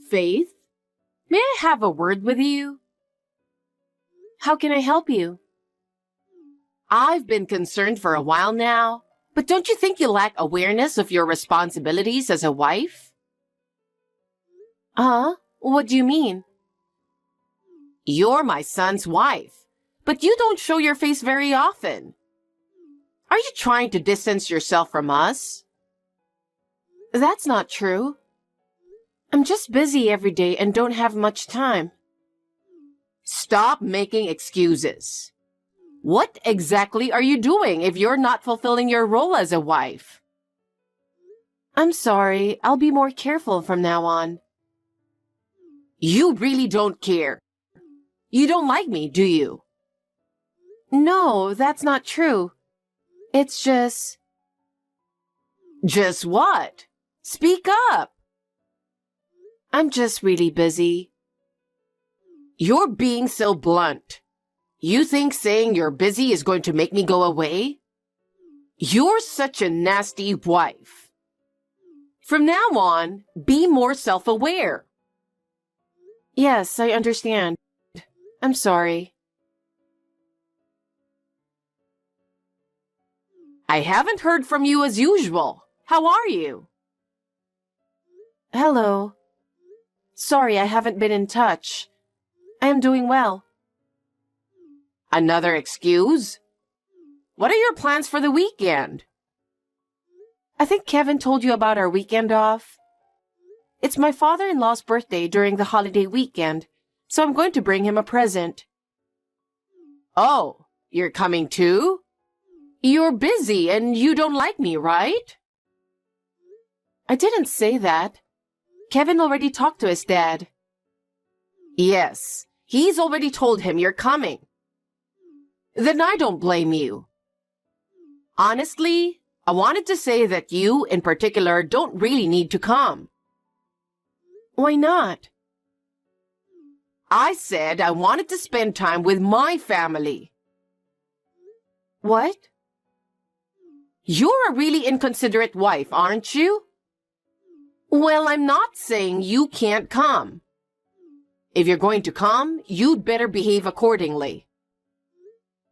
Faith, may I have a word with you? How can I help you? I've been concerned for a while now, but don't you think you lack awareness of your responsibilities as a wife? What do you mean? You're my son's wife, but you don't show your face very often. Are you trying to distance yourself from us? That's not true. I'm just busy every day and don't have much time. Stop making excuses. What exactly are you doing if you're not fulfilling your role as a wife? I'm sorry. I'll be more careful from now on. You really don't care. You don't like me, do you? No, that's not true. It's just... Just what? Speak up. I'm just really busy. You're being so blunt. You think saying you're busy is going to make me go away? You're such a nasty wife. From now on, be more self-aware. Yes, I understand. I'm sorry. I haven't heard from you as usual. How are you? Hello. Sorry, I haven't been in touch. I am doing well. Another excuse? What are your plans for the weekend? I think Kevin told you about our weekend off. It's my father-in-law's birthday during the holiday weekend, so I'm going to bring him a present. Oh, you're coming too? You're busy and you don't like me, right? I didn't say that. Kevin already talked to his dad. Yes, he's already told him you're coming. Then I don't blame you. Honestly, I wanted to say that you, in particular, don't really need to come. Why not? I said I wanted to spend time with my family. What? You're a really inconsiderate wife, aren't you? Well, I'm not saying you can't come. If you're going to come, you'd better behave accordingly.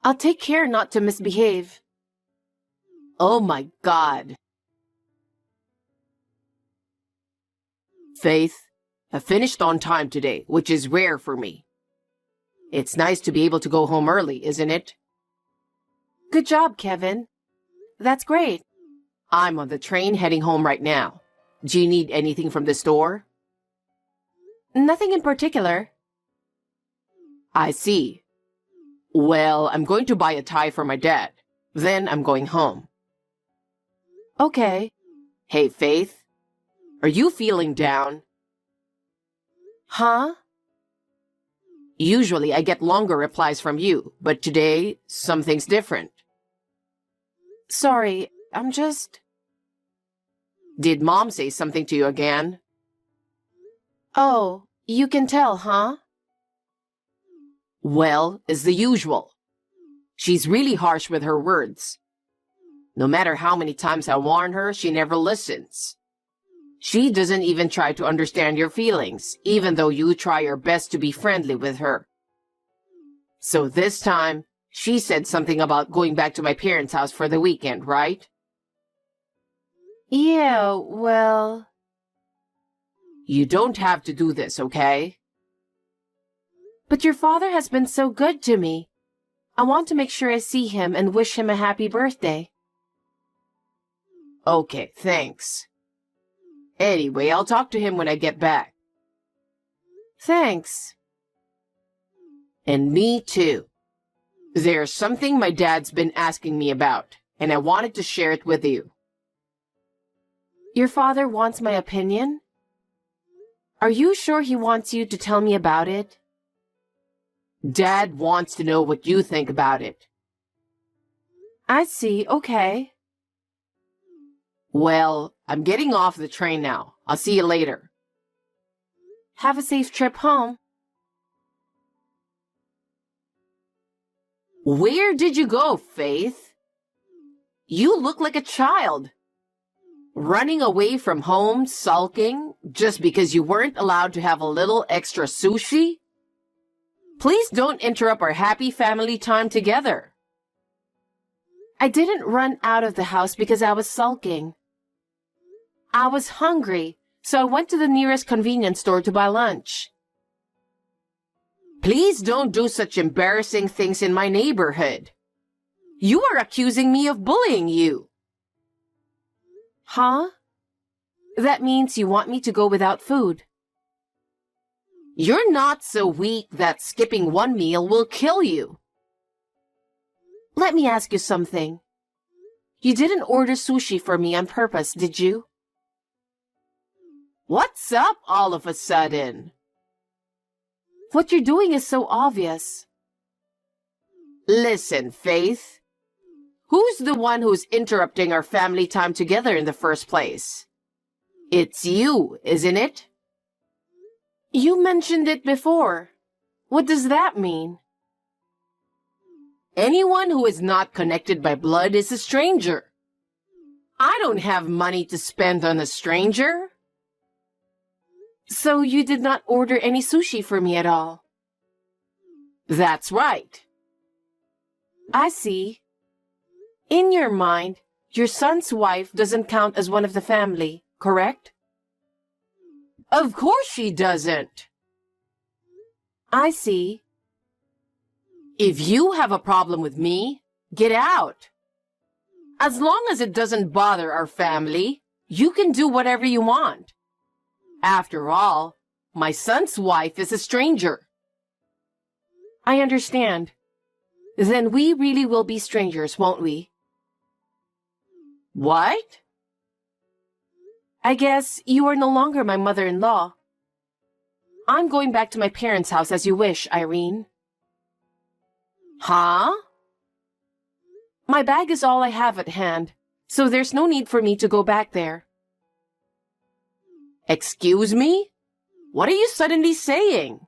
I'll take care not to misbehave. Oh my God. Faith, I finished on time today, which is rare for me. It's nice to be able to go home early, isn't it? Good job, Kevin. That's great. I'm on the train heading home right now. Do you need anything from the store? Nothing in particular. I see. Well, I'm going to buy a tie for my dad. Then I'm going home. Okay. Hey, Faith. Are you feeling down? Huh? Usually I get longer replies from you, but today, something's different. Sorry, I'm just... Did Mom say something to you again? Oh, you can tell, huh? Well, it's the usual. She's really harsh with her words. No matter how many times I warn her, she never listens. She doesn't even try to understand your feelings, even though you try your best to be friendly with her. So this time, she said something about going back to my parents' house for the weekend, right? Yeah, well... You don't have to do this, okay? But your father has been so good to me. I want to make sure I see him and wish him a happy birthday. Okay, thanks. Anyway, I'll talk to him when I get back. Thanks. And me too. There's something my dad's been asking me about, and I wanted to share it with you. Your father wants my opinion? Are you sure he wants you to tell me about it? Dad wants to know what you think about it. I see, okay. Well, I'm getting off the train now. I'll see you later. Have a safe trip home. Where did you go, Faith? You look like a child. Running away from home, sulking, just because you weren't allowed to have a little extra sushi? Please don't interrupt our happy family time together. I didn't run out of the house because I was sulking. I was hungry, so I went to the nearest convenience store to buy lunch. Please don't do such embarrassing things in my neighborhood. You are accusing me of bullying you. Huh? That means you want me to go without food. You're not so weak that skipping one meal will kill you. Let me ask you something. You didn't order sushi for me on purpose, did you? What's up all of a sudden? What you're doing is so obvious. Listen, Faith. Who's the one who's interrupting our family time together in the first place? It's you, isn't it? You mentioned it before. What does that mean? Anyone who is not connected by blood is a stranger. I don't have money to spend on a stranger. So you did not order any sushi for me at all? That's right. I see. In your mind, your son's wife doesn't count as one of the family, correct? Of course she doesn't. I see. If you have a problem with me, get out. As long as it doesn't bother our family, you can do whatever you want. After all, my son's wife is a stranger. I understand. Then we really will be strangers, won't we? What? I guess you are no longer my mother-in-law. I'm going back to my parents' house as you wish, Irene. Huh? My bag is all I have at hand, so there's no need for me to go back there. Excuse me? What are you suddenly saying?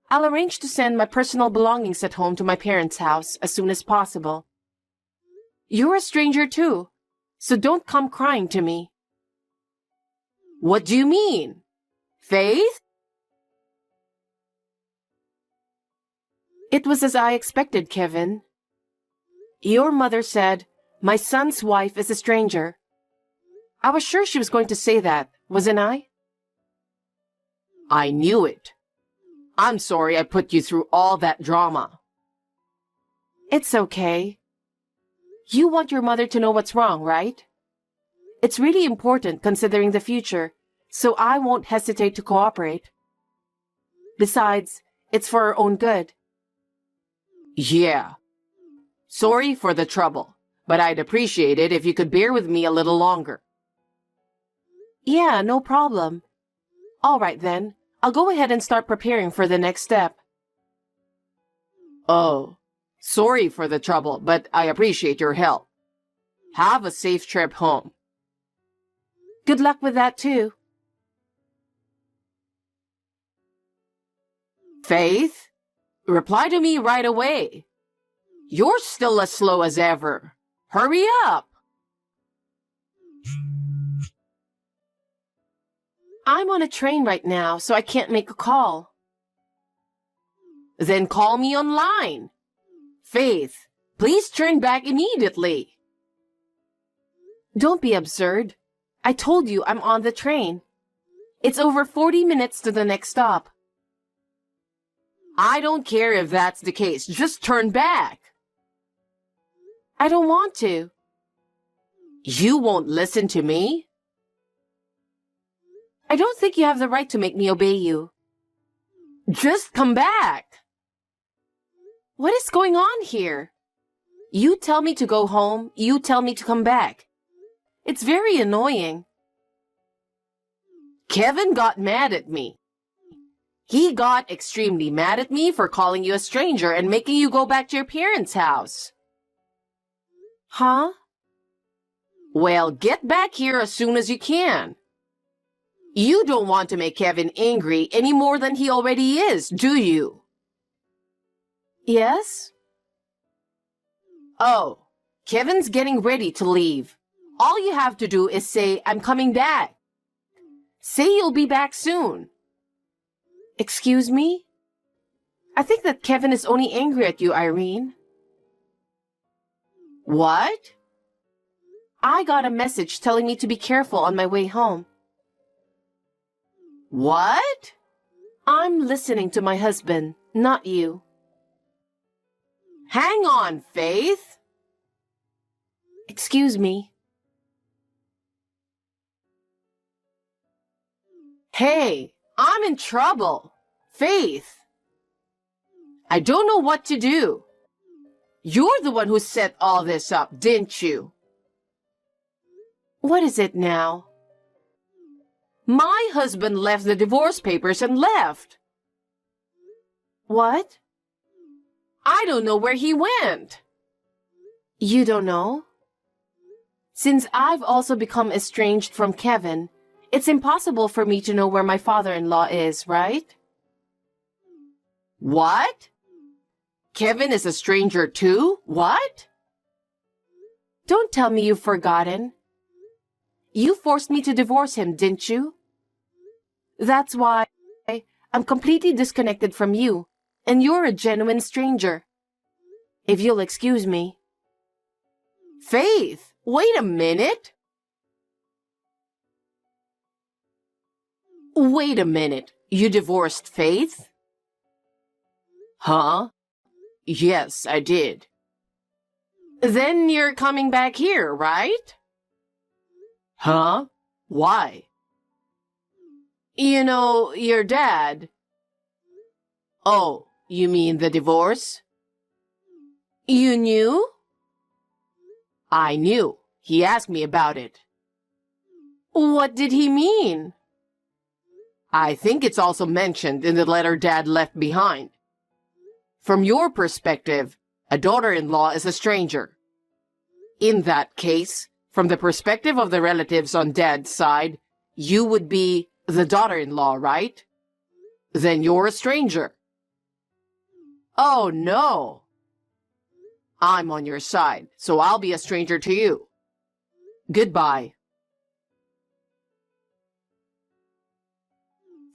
I'll arrange to send my personal belongings at home to my parents' house as soon as possible. You're a stranger too, so don't come crying to me. What do you mean? Faith? It was as I expected, Kevin. Your mother said, my son's wife is a stranger. I was sure she was going to say that, wasn't I? I knew it. I'm sorry I put you through all that drama. It's okay. You want your mother to know what's wrong, right? It's really important considering the future, so I won't hesitate to cooperate. Besides, it's for our own good. Yeah. Sorry for the trouble, but I'd appreciate it if you could bear with me a little longer. Yeah, no problem. All right then, I'll go ahead and start preparing for the next step. Oh, sorry for the trouble, but I appreciate your help. Have a safe trip home. Good luck with that too. Faith, reply to me right away. You're still as slow as ever. Hurry up. I'm on a train right now, so I can't make a call. Then call me online. Faith, please turn back immediately. Don't be absurd. I told you I'm on the train. It's over 40 minutes to the next stop. I don't care if that's the case. Just turn back. I don't want to. You won't listen to me? I don't think you have the right to make me obey you. Just come back. What is going on here? You tell me to go home, you tell me to come back. It's very annoying. Kevin got mad at me. He got extremely mad at me for calling you a stranger and making you go back to your parents' house. Huh? Well, get back here as soon as you can. You don't want to make Kevin angry any more than he already is, do you? Yes? Oh, Kevin's getting ready to leave. All you have to do is say, I'm coming back. Say you'll be back soon. Excuse me? I think that Kevin is only angry at you, Irene. What? I got a message telling me to be careful on my way home. What? I'm listening to my husband, not you. Hang on, Faith. Excuse me. Hey, I'm in trouble. Faith. I don't know what to do. You're the one who set all this up, didn't you? What is it now? My husband left the divorce papers and left. What? I don't know where he went. You don't know? Since I've also become estranged from Kevin, it's impossible for me to know where my father-in-law is, right? What? Kevin is a stranger too? What? Don't tell me you've forgotten. You forced me to divorce him, didn't you? That's why I'm completely disconnected from you, and you're a genuine stranger. If you'll excuse me. Faith, wait a minute. Wait a minute. You divorced Faith? Huh? Yes, I did. Then you're coming back here, right? Huh? Why? You know, your dad. Oh, you mean the divorce? You knew? I knew. He asked me about it. What did he mean? I think it's also mentioned in the letter Dad left behind. From your perspective, a daughter-in-law is a stranger. In that case, from the perspective of the relatives on Dad's side, you would be the daughter-in-law, right? Then you're a stranger. Oh, no. I'm on your side, so I'll be a stranger to you. Goodbye.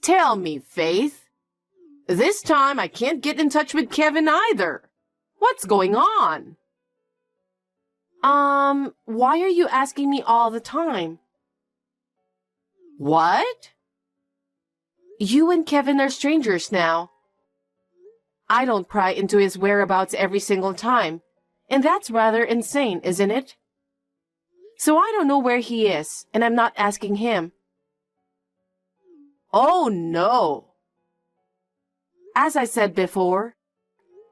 Tell me, Faith. This time I can't get in touch with Kevin either. What's going on? Why are you asking me all the time? What? You and Kevin are strangers now. I don't pry into his whereabouts every single time, and that's rather insane, isn't it? So I don't know where he is, and I'm not asking him. Oh, no. As I said before,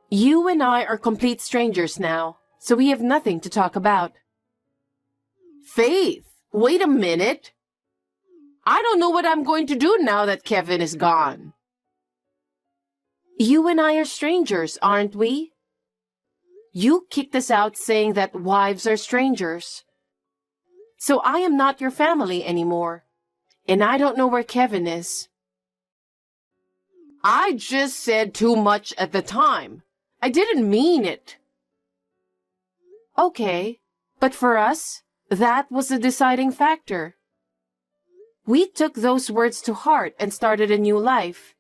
you and I are complete strangers now, so we have nothing to talk about. Faith, wait a minute. I don't know what I'm going to do now that Kevin is gone. You and I are strangers, aren't we? You kicked us out saying that wives are strangers. So I am not your family anymore, and I don't know where Kevin is. I just said too much at the time. I didn't mean it. Okay, but for us, that was the deciding factor. We took those words to heart and started a new life.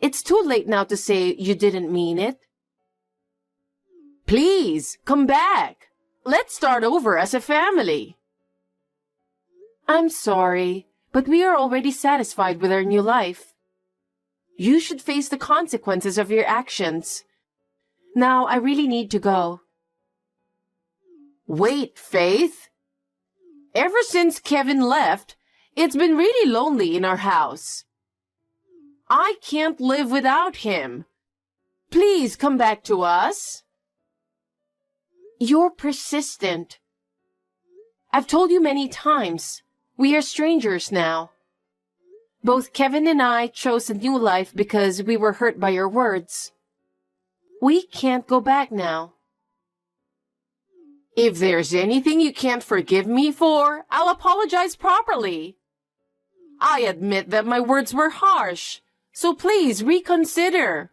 It's too late now to say you didn't mean it. Please, come back. Let's start over as a family. I'm sorry, but we are already satisfied with our new life. You should face the consequences of your actions. Now I really need to go. Wait, Faith. Ever since Kevin left, it's been really lonely in our house. I can't live without him. Please come back to us. You're persistent. I've told you many times, we are strangers now. Both Kevin and I chose a new life because we were hurt by your words. We can't go back now. If there's anything you can't forgive me for, I'll apologize properly. I admit that my words were harsh, so please reconsider.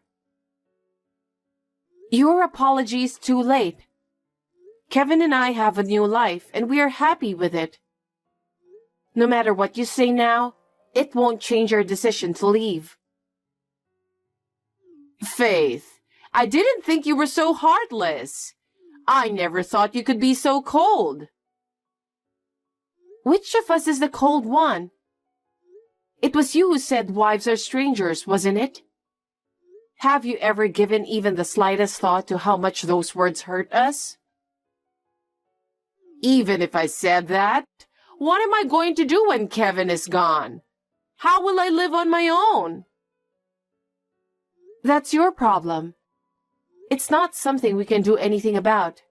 Your apology is too late. Kevin and I have a new life, and we are happy with it. No matter what you say now, it won't change our decision to leave. Faith, I didn't think you were so heartless. I never thought you could be so cold. Which of us is the cold one? It was you who said wives are strangers, wasn't it? Have you ever given even the slightest thought to how much those words hurt us? Even if I said that, what am I going to do when Kevin is gone? How will I live on my own? That's your problem. It's not something we can do anything about.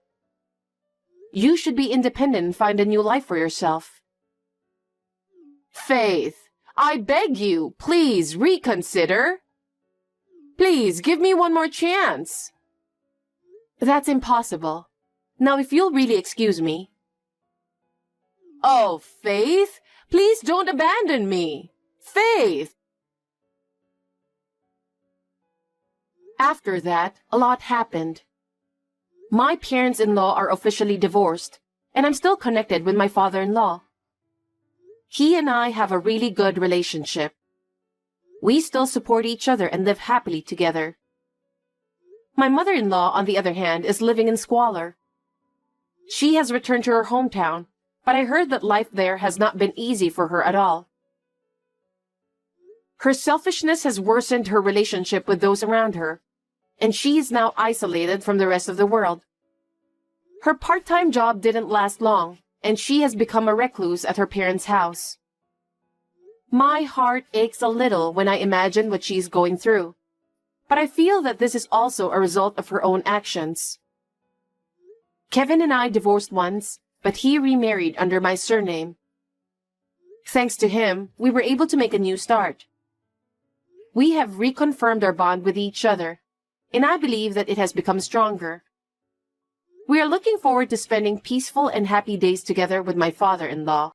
You should be independent and find a new life for yourself. Faith, I beg you, please reconsider. Please give me one more chance. That's impossible. Now, if you'll really excuse me. Oh, Faith, please don't abandon me. Faith! After that, a lot happened. My parents-in-law are officially divorced, and I'm still connected with my father-in-law. He and I have a really good relationship. We still support each other and live happily together. My mother-in-law, on the other hand, is living in squalor. She has returned to her hometown, but I heard that life there has not been easy for her at all. Her selfishness has worsened her relationship with those around her, and she is now isolated from the rest of the world. Her part-time job didn't last long, and she has become a recluse at her parents' house. My heart aches a little when I imagine what she's going through, but I feel that this is also a result of her own actions. Kevin and I divorced once, but he remarried under my surname. Thanks to him, we were able to make a new start. We have reconfirmed our bond with each other, and I believe that it has become stronger. We are looking forward to spending peaceful and happy days together with my father-in-law.